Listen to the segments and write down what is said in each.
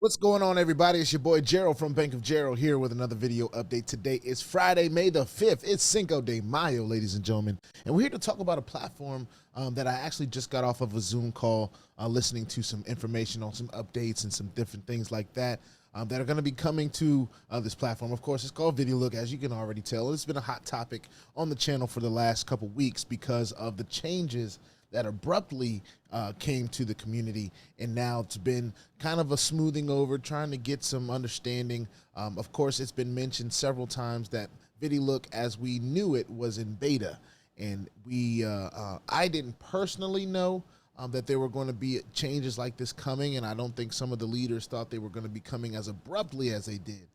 What's going on, everybody? It's your boy Gerald from Bank of Gerald here with another video update. Today is Friday, May the 5th. It's Cinco de Mayo, ladies and gentlemen. And we're here to talk about a platform that I actually just got off of a Zoom call, listening to some information on some updates and some different things like that that are going to be coming to this platform. Of course, it's called Vidilook, as you can already tell. It's been a hot topic on the channel for the last couple weeks because of the changes that abruptly came to the community, and now it's been kind of a smoothing over, trying to get some understanding. Of course, it's been mentioned several times that Vidilook, as we knew it, was in beta, and I didn't personally know that there were going to be changes like this coming, and I don't think some of the leaders thought they were going to be coming as abruptly as they did,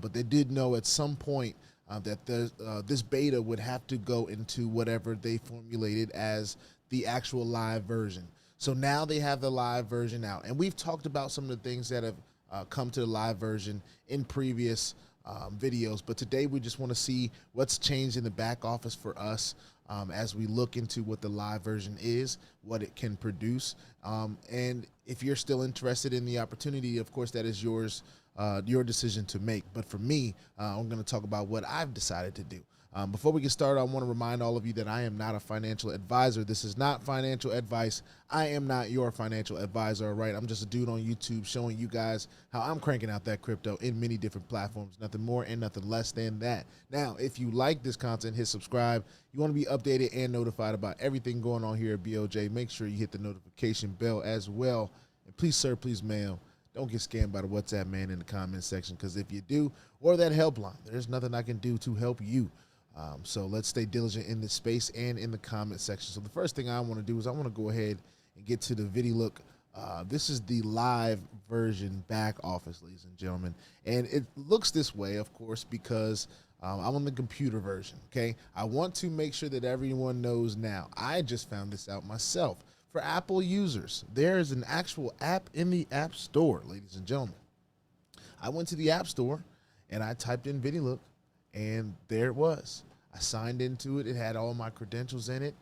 but they did know at some point that this beta would have to go into whatever they formulated as the actual live version. So now they have the live version out, and we've talked about some of the things that have come to the live version in previous videos, but today we just want to see what's changed in the back office for us as we look into what the live version is, what it can produce, and if you're still interested in the opportunity, of course, that is yours, your decision to make. But for me, I'm going to talk about what I've decided to do. Before we get started, I want to remind all of you that I am not a financial advisor. This is not financial advice. I am not your financial advisor, all right? I'm just a dude on YouTube showing you guys how I'm cranking out that crypto in many different platforms, nothing more and nothing less than that. Now, if you like this content, hit subscribe. You want to be updated and notified about everything going on here at BOJ, make sure you hit the notification bell as well. And please, sir, please, ma'am, don't get scammed by the WhatsApp man in the comment section, because if you do, or that helpline, there's nothing I can do to help you. So let's stay diligent in this space and in the comment section. So the first thing I want to do is I want to go ahead and get to the Vidilook. This is the live version back office, ladies and gentlemen. And it looks this way, of course, because I'm on the computer version, okay? I want to make sure that everyone knows now. I just found this out myself. For Apple users, there is an actual app in the App Store, ladies and gentlemen. I went to the App Store and I typed in Vidilook, and there it was. I signed into it. It had all my credentials in it.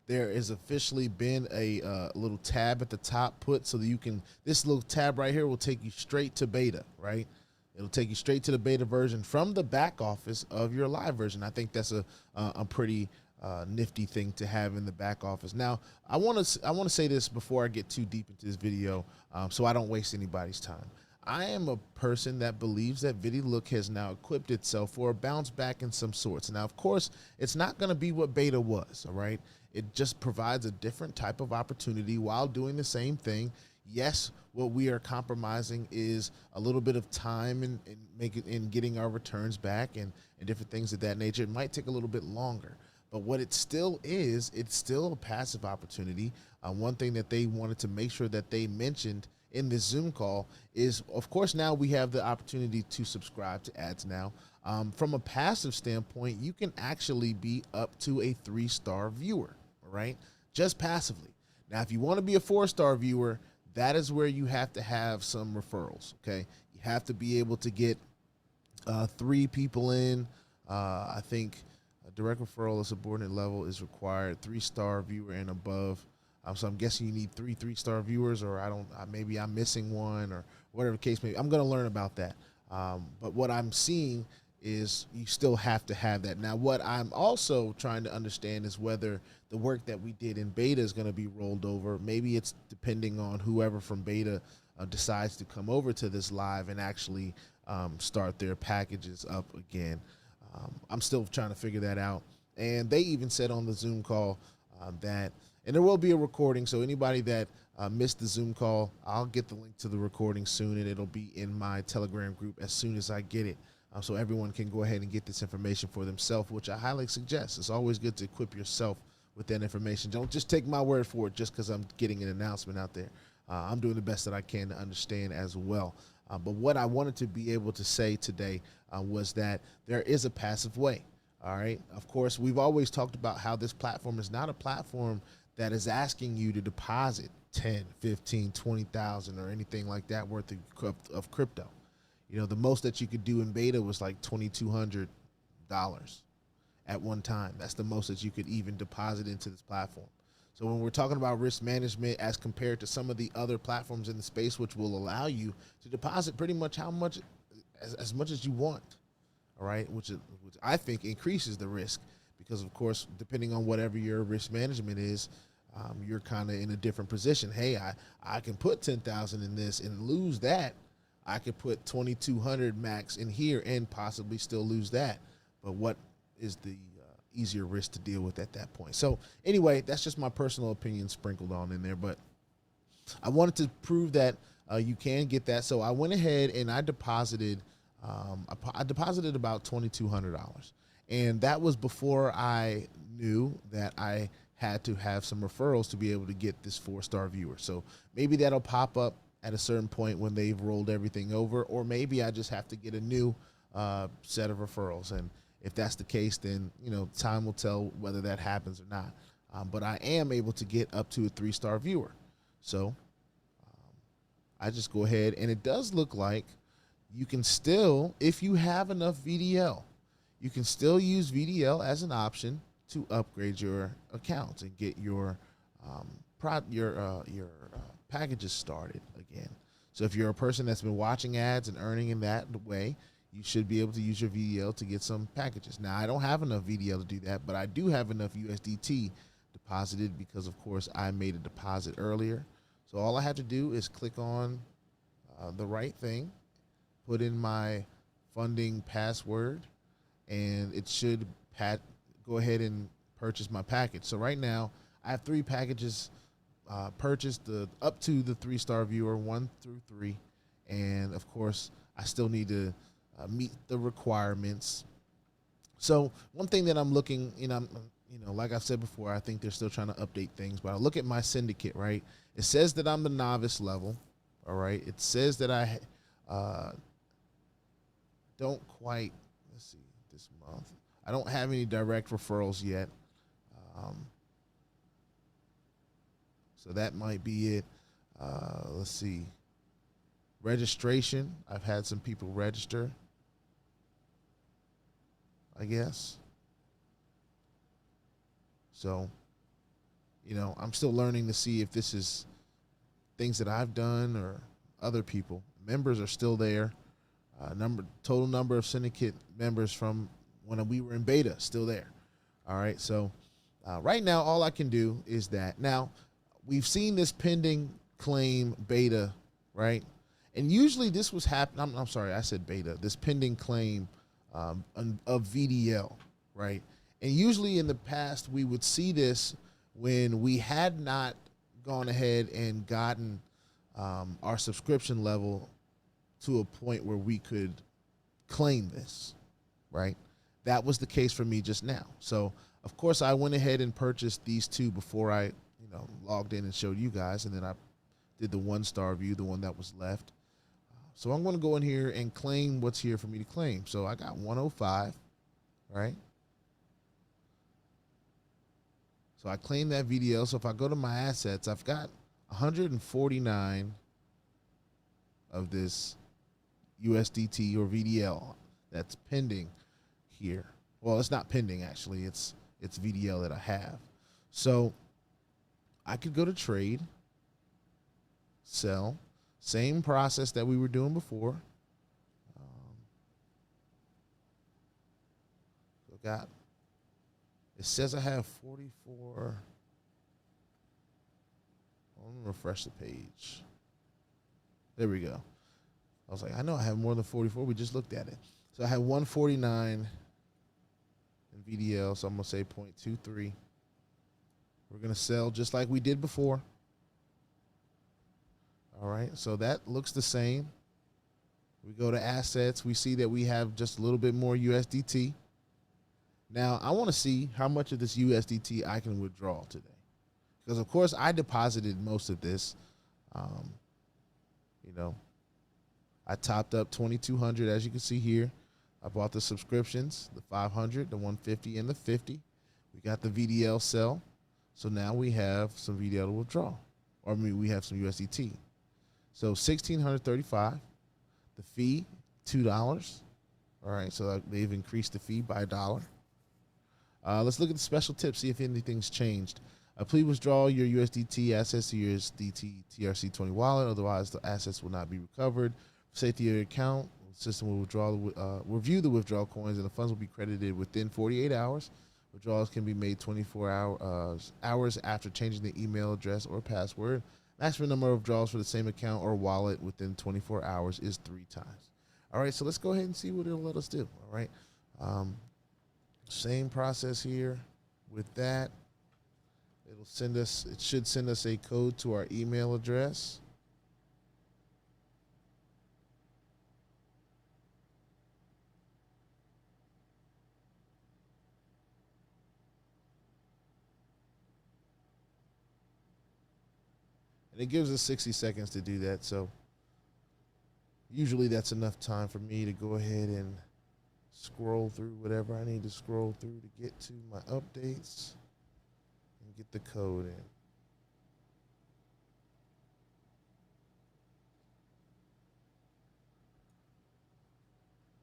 There has officially been a little tab at the top put so that you can, this little tab right here will take you straight to beta, right? It'll take you straight to the beta version from the back office of your live version. I think that's a pretty nifty thing to have in the back office. Now, I want to say this before I get too deep into this video, so I don't waste anybody's time. I am a person that believes that Vidilook has now equipped itself for a bounce back in some sorts. Now, of course, it's not going to be what beta was, all right? It just provides a different type of opportunity while doing the same thing. Yes, what we are compromising is a little bit of time in getting our returns back and different things of that nature. It might take a little bit longer. But what it still is, it's still a passive opportunity. One thing that they wanted to make sure that they mentioned in this Zoom call is, of course, now we have the opportunity to subscribe to ads now. From a passive standpoint, you can actually be up to a 3-star viewer, all right? Just passively. Now, if you want to be a 4-star viewer, that is where you have to have some referrals, okay? You have to be able to get 3 people in. I think a direct referral at subordinate level is required, 3-star viewer and above. So I'm guessing you need 3 3-star viewers, or maybe I'm missing one, or whatever the case may be. I'm going to learn about that. But what I'm seeing is you still have to have that. Now, what I'm also trying to understand is whether the work that we did in beta is going to be rolled over. Maybe it's depending on whoever from beta decides to come over to this live and actually start their packages up again. I'm still trying to figure that out. And they even said on the Zoom call that, and there will be a recording, so anybody that missed the Zoom call, I'll get the link to the recording soon, and it'll be in my Telegram group as soon as I get it, so everyone can go ahead and get this information for themselves, which I highly suggest. It's always good to equip yourself with that information. Don't just take my word for it just because I'm getting an announcement out there. I'm doing the best that I can to understand as well. But what I wanted to be able to say today was that there is a passive way. All right. Of course, we've always talked about how this platform is not a platform that is asking you to deposit 10, 15, 20,000 or anything like that worth of crypto. You know, the most that you could do in beta was like $2,200 at one time. That's the most that you could even deposit into this platform. So when we're talking about risk management as compared to some of the other platforms in the space, which will allow you to deposit pretty much as much as you want, all right, which I think increases the risk because, of course, depending on whatever your risk management is, you're kind of in a different position. Hey, I can put 10,000 in this and lose that. I could put 2,200 max in here and possibly still lose that. But what is the easier risk to deal with at that point? So anyway, that's just my personal opinion sprinkled on in there. But I wanted to prove that you can get that. So I went ahead and I deposited. I deposited about $2,200, and that was before I knew that I had to have some referrals to be able to get this 4-star viewer. So maybe that'll pop up at a certain point when they've rolled everything over, or maybe I just have to get a new set of referrals. And if that's the case, then, you know, time will tell whether that happens or not. But I am able to get up to a 3-star viewer. So I just go ahead, and it does look like you can still, if you have enough VDL, you can still use VDL as an option to upgrade your accounts and get your packages started again. So if you're a person that's been watching ads and earning in that way, you should be able to use your VDL to get some packages. Now, I don't have enough VDL to do that, but I do have enough USDT deposited because, of course, I made a deposit earlier. So all I have to do is click on the right thing, put in my funding password, and it should go ahead and purchase my package. So right now, I have 3 packages purchased, up to the 3-star viewer, 1 through 3, and of course I still need to meet the requirements. So one thing that I'm looking, like I said before, I think they're still trying to update things, but I look at my syndicate, right? It says that I'm the novice level, all right? It says that I don't quite, let's see, this month, I don't have any direct referrals yet. So that might be it. Let's see. Registration. I've had some people register, I guess. So, I'm still learning to see if this is things that I've done or other people. Members are still there. Total number of syndicate members from when we were in beta still there. All right. So right now, all I can do is that. Now, we've seen this pending claim beta, right? And usually this was happening. I'm sorry, I said beta. This pending claim of VDL, right? And usually in the past, we would see this when we had not gone ahead and gotten our subscription level to a point where we could claim this, right? That was the case for me just now. So, of course, I went ahead and purchased these 2 before I logged in and showed you guys, and then I did the 1-star view, the one that was left. So I'm going to go in here and claim what's here for me to claim. So I got 105, right? So I claim that VDL. So if I go to my assets, I've got 149 of this USDT or VDL that's pending here. Well, it's not pending, actually. It's VDL that I have. So I could go to trade, sell, same process that we were doing before. It says I have 44. Let me refresh the page. There we go. I was like, I know I have more than 44. We just looked at it. So I have 149 in VDL, so I'm going to say 0.23. We're going to sell just like we did before. All right, so that looks the same. We go to assets. We see that we have just a little bit more USDT. Now, I want to see how much of this USDT I can withdraw today. Because, of course, I deposited most of this. I topped up 2,200, as you can see here. I bought the subscriptions, the 500, the 150, and the 50. We got the VDL sell. So now we have some VDL to withdraw. Or, we have some USDT. So 1,635. The fee, $2. All right, so they've increased the fee by $1. Let's look at the special tips, see if anything's changed. Please withdraw your USDT assets to your USDT TRC20 wallet. Otherwise, the assets will not be recovered. For safety of your account, the system will review the withdrawal coins, and the funds will be credited within 48 hours. Withdrawals can be made 24 hours after changing the email address or password. Maximum number of withdrawals for the same account or wallet within 24 hours is 3 times. All right, so let's go ahead and see what it'll let us do. All right, same process here with that. It should send us a code to our email address. And it gives us 60 seconds to do that. So usually that's enough time for me to go ahead and scroll through whatever I need to scroll through to get to my updates and get the code in.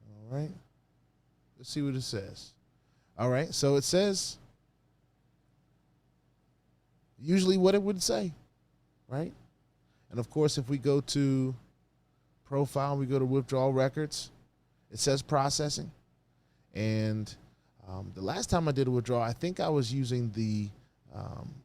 All right. Let's see what it says. All right. So it says usually what it would say, right? And of course, if we go to profile, we go to withdrawal records, it says processing. And the last time I did a withdrawal, I think I was using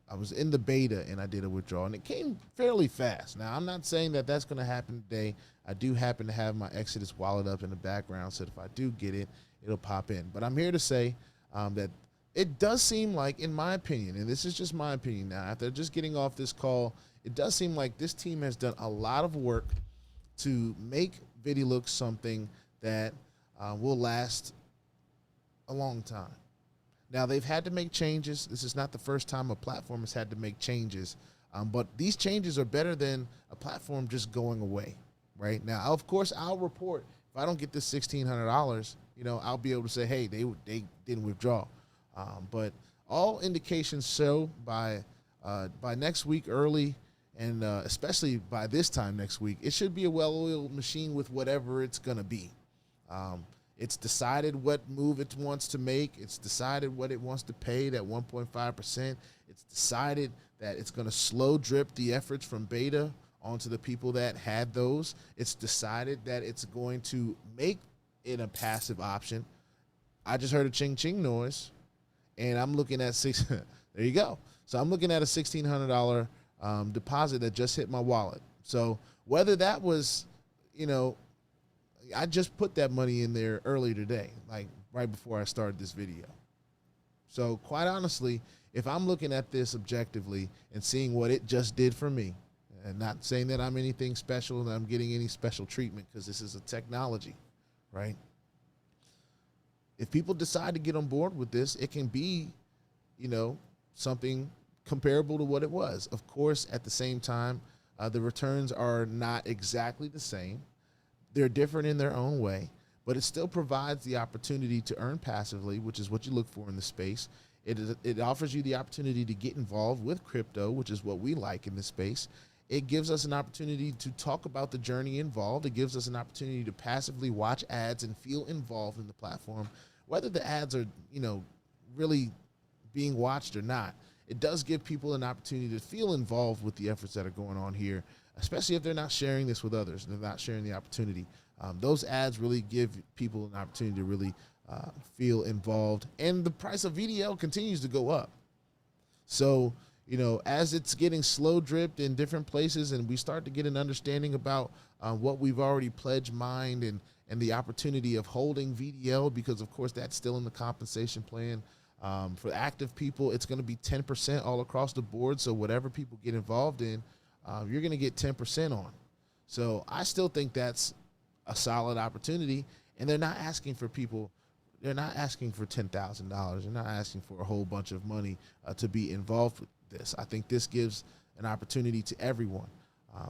I was in the beta and I did a withdrawal, and it came fairly fast. Now, I'm not saying that that's going to happen today. I do happen to have my Exodus wallet up in the background, so if I do get it, it'll pop in. But I'm here to say that it does seem like, in my opinion, and this is just my opinion now, after just getting off this call, it does seem like this team has done a lot of work to make Vidilook something that will last a long time. Now, they've had to make changes. This is not the first time a platform has had to make changes, but these changes are better than a platform just going away, right? Now, of course, I'll report if I don't get this $1,600, I'll be able to say, hey, they didn't withdraw. But all indications show by next week early, and especially by this time next week, it should be a well-oiled machine with whatever it's going to be. It's decided what move it wants to make. It's decided what it wants to pay, that 1.5%. It's decided that it's going to slow drip the efforts from beta onto the people that had those. It's decided that it's going to make it a passive option. I just heard a ching ching noise, and I'm looking at there you go. So I'm looking at a $1,600 deposit that just hit my wallet. So whether that was, I just put that money in there earlier today, like right before I started this video. So quite honestly, if I'm looking at this objectively and seeing what it just did for me, and not saying that I'm anything special and I'm getting any special treatment, because this is a technology, right? If people decide to get on board with this, it can be, something comparable to what it was. Of course, at the same time, the returns are not exactly the same. They're different in their own way, but it still provides the opportunity to earn passively, which is what you look for in the space. It offers you the opportunity to get involved with crypto, which is what we like in this space. It gives us an opportunity to talk about the journey involved. It gives us an opportunity to passively watch ads and feel involved in the platform, whether the ads are, really being watched or not. It does give people an opportunity to feel involved with the efforts that are going on here, especially if they're not sharing this with others. They're not sharing the opportunity. Those ads really give people an opportunity to really feel involved. And the price of VDL continues to go up. So, as it's getting slow dripped in different places and we start to get an understanding about what we've already pledged mined and the opportunity of holding VDL, because, of course, that's still in the compensation plan. For active people, it's going to be 10% all across the board. So whatever people get involved in, you're going to get 10% on. So I still think that's a solid opportunity. And they're not asking for people. They're not asking for $10,000. They're not asking for a whole bunch of money to be involved with this. I think this gives an opportunity to everyone.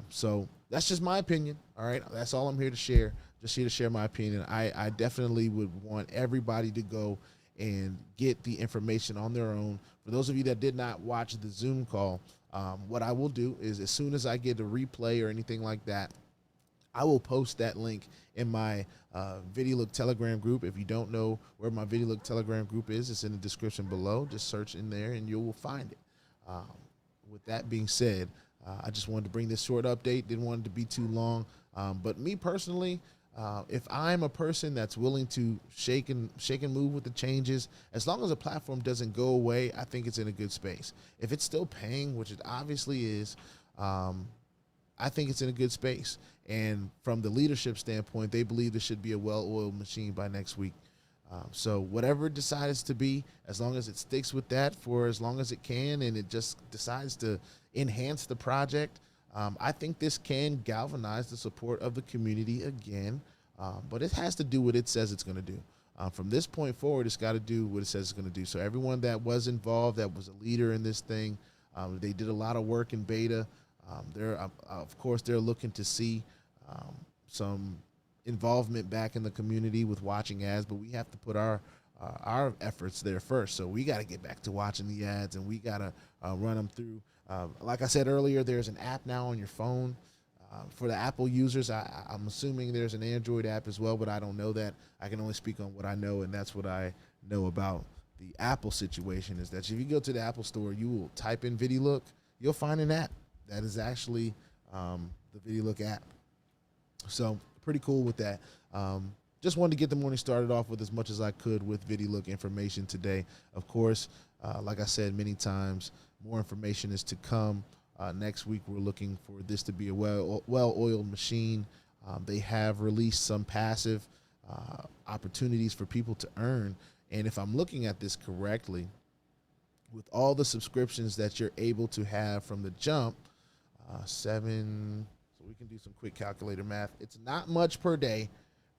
So that's just my opinion. All right. That's all I'm here to share. Just here to share my opinion. I definitely would want everybody to go and get the information on their own. For those of you that did not watch the Zoom call, what I will do is, as soon as I get a replay or anything like that, I will post that link in my Vidilook Telegram group. If you don't know where my Vidilook Telegram group is, it's in the description below. Just search in there and you will find it. With that being said, I just wanted to bring this short update. Didn't want it to be too long. But me personally, if I'm a person that's willing to shake and move with the changes, as long as a platform doesn't go away, I think it's in a good space. If it's still paying, which it obviously is, I think it's in a good space. And from the leadership standpoint, they believe this should be a well-oiled machine by next week. So whatever it decides to be, as long as it sticks with that for as long as it can, and it just decides to enhance the project, I think this can galvanize the support of the community again, but it has to do what it says it's going to do. From this point forward, it's got to do what it says it's going to do. So everyone that was involved, that was a leader in this thing, they did a lot of work in beta. Of course, they're looking to see some involvement back in the community with watching ads, but we have to put our efforts there first. So we got to get back to watching the ads, and we got to run them through. Like I said earlier, there's an app now on your phone. For the Apple users, I'm assuming there's an Android app as well, but I don't know that. I can only speak on what I know, and that's what I know about the Apple situation, is that if you go to the Apple store, you will type in Vidilook, you'll find an app that is actually the Vidilook app. So pretty cool with that. Just wanted to get the morning started off with as much as I could with Vidilook information today. Of course, like I said many times, more information is to come. Next week, we're looking for this to be a well-oiled machine. They have released some passive opportunities for people to earn. And if I'm looking at this correctly, with all the subscriptions that you're able to have from the jump, so we can do some quick calculator math. It's not much per day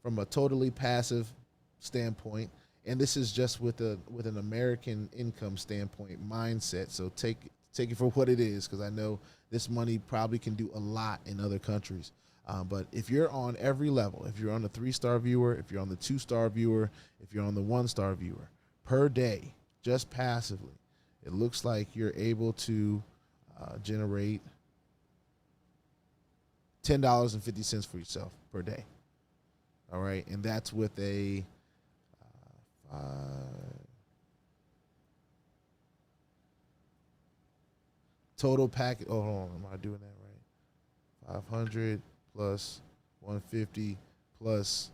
from a totally passive standpoint. And this is just with an American income standpoint mindset. So take it for what it is, because I know this money probably can do a lot in other countries. But if you're on every level, if you're on the 3-star viewer, if you're on the 2-star viewer, if you're on the 1-star viewer, per day, just passively, it looks like you're able to generate $10.50 for yourself per day. All right, and that's with a total package. Oh, hold on, am I doing that right? 500 plus 150 plus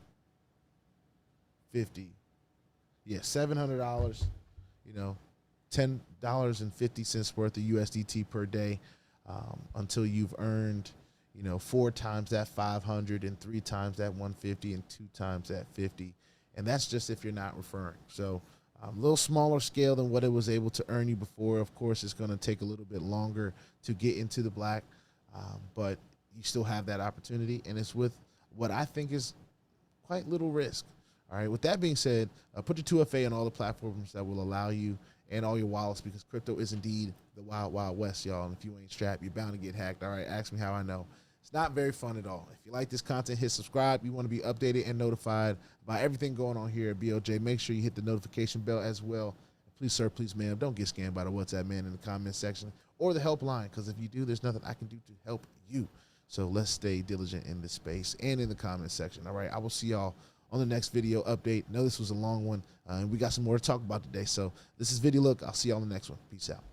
50. Yeah, $700. You know, $10.50 worth of USDT per day, until you've earned, 4 times that 500 and 3 times that 150 and 2 times that 50. And that's just if you're not referring. So a little smaller scale than what it was able to earn you before. Of course, it's going to take a little bit longer to get into the black, but you still have that opportunity. And it's with what I think is quite little risk. All right. With that being said, put your 2FA on all the platforms that will allow you, and all your wallets, because crypto is indeed the wild, wild west, y'all. And if you ain't strapped, you're bound to get hacked. All right, ask me how I know. It's not very fun at all. If you like this content, hit subscribe. You want to be updated and notified about everything going on here at BOJ. Make sure you hit the notification bell as well. Please, sir, please, ma'am, don't get scammed by the WhatsApp man in the comment section or the helpline, because if you do, there's nothing I can do to help you. So let's stay diligent in this space and in the comment section. All right, I will see y'all on the next video update. I know this was a long one, and we got some more to talk about today. So this is Vidilook. I'll see y'all on the next one. Peace out.